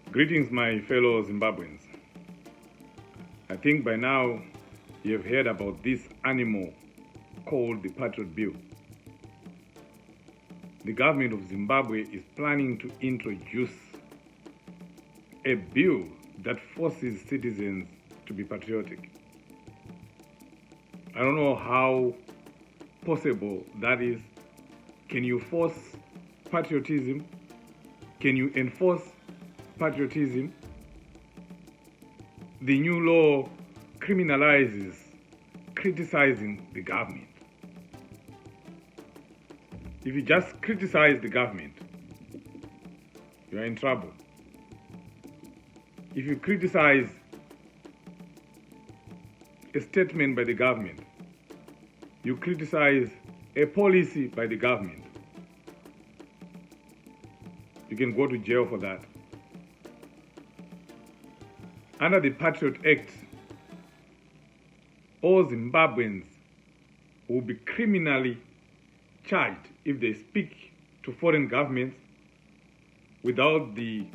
Greetings, my fellow Zimbabweans. I think by now you have heard about this animal called the Patriotic Bill. The government of Zimbabwe is planning to introduce a bill that forces citizens to be patriotic. I don't know how possible that is. Can you force patriotism? Can you enforce patriotism? The new law criminalizes criticizing the government. If you just criticize the government, you are in trouble. If you criticize a statement by the government, you criticize a policy by the government, you can go to jail for that. Under the Patriot Act, all Zimbabweans will be criminally charged if they speak to foreign governments without the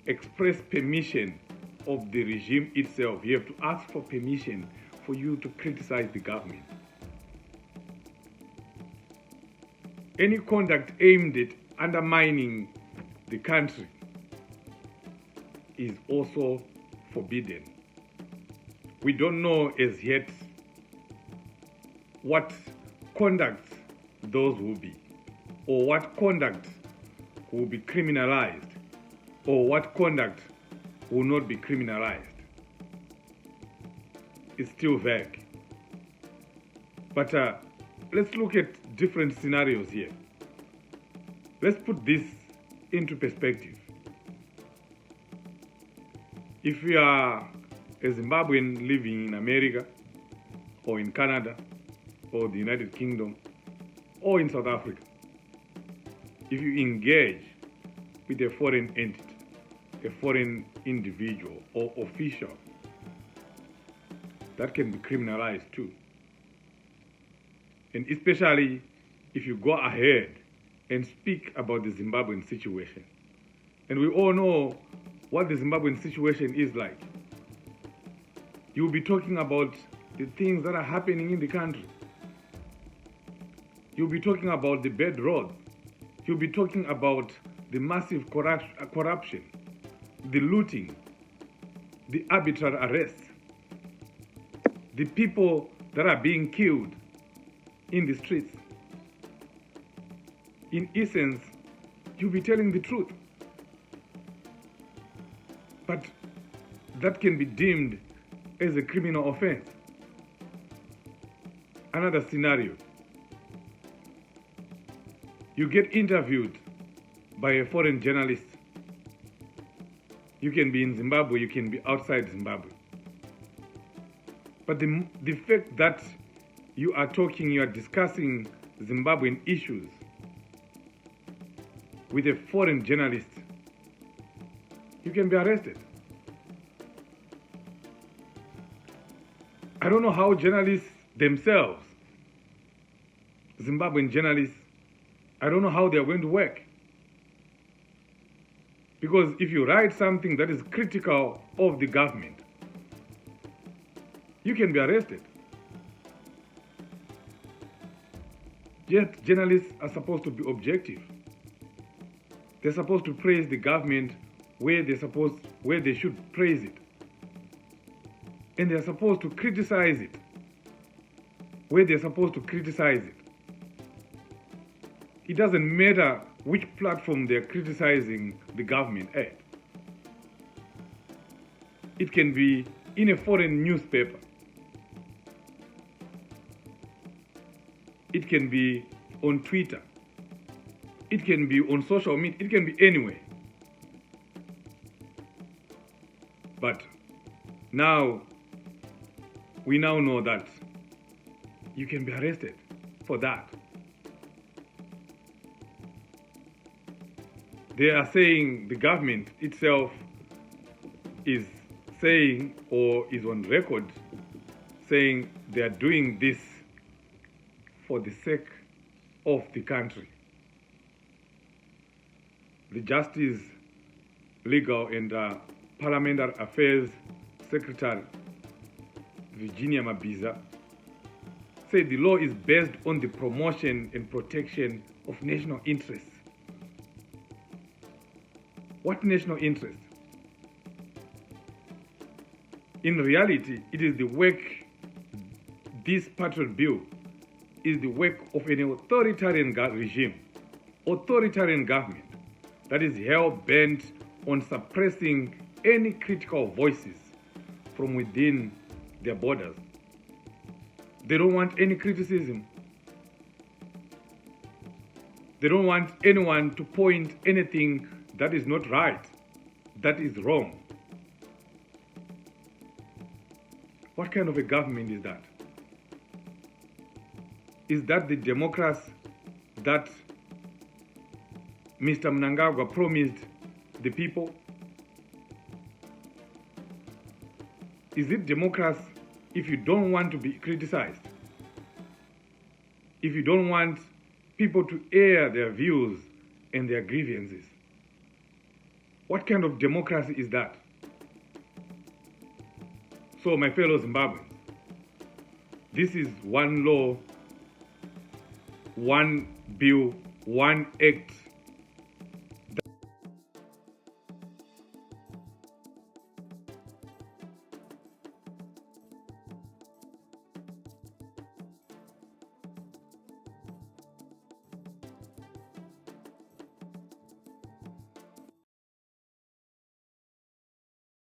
express permission of the regime itself. You have to ask for permission for you to criticize the government. Any conduct aimed at undermining the country is also forbidden. We don't know as yet what conduct those will be, or what conduct will be criminalized, or what conduct will not be criminalized. It's still vague. But let's look at different scenarios here. Let's put this into perspective. If you are a Zimbabwean living in America, or in Canada, or the United Kingdom, or in South Africa, if you engage with a foreign entity, a foreign individual or official, that can be criminalized too. And especially if you go ahead and speak about the Zimbabwean situation. And we all know what the Zimbabwean situation is like. You'll be talking about the things that are happening in the country. You'll be talking about the bad roads. You'll be talking about the massive corruption, the looting, the arbitrary arrests, the people that are being killed in the streets. In essence, you'll be telling the truth. But that can be deemed as a criminal offense. Another scenario. You get interviewed by a foreign journalist. You can be in Zimbabwe, you can be outside Zimbabwe. But the fact that you are discussing Zimbabwean issues with a foreign journalist, you can be arrested. I don't know how journalists themselves, Zimbabwean journalists, I don't know how they are going to work. Because if you write something that is critical of the government, you can be arrested. Yet journalists are supposed to be objective. They're supposed to praise the government where they should praise it. And they're supposed to criticize it where they're supposed to criticize it. It doesn't matter which platform they're criticizing the government at. It can be in a foreign newspaper. It can be on Twitter. It can be on social media. It can be anywhere. But we now know that you can be arrested for that. They are saying, the government itself is saying, or is on record saying, they are doing this for the sake of the country. The justice Legal and Parliamentary Affairs Secretary, Virginia Mabiza, said the law is based on the promotion and protection of national interests. What national interest? In reality, it is the work, this Patriotic Bill is the work of an authoritarian regime, authoritarian government that is hell-bent on suppressing any critical voices from within their borders. They don't want any criticism. They don't want anyone to point anything that is not right, that is wrong. What kind of a government is that? Is that the democracy that Mr. Mnangagwa promised the people? Is it democracy if you don't want to be criticized? If you don't want people to air their views and their grievances? What kind of democracy is that? So, my fellow Zimbabweans, this is one law, one bill, one act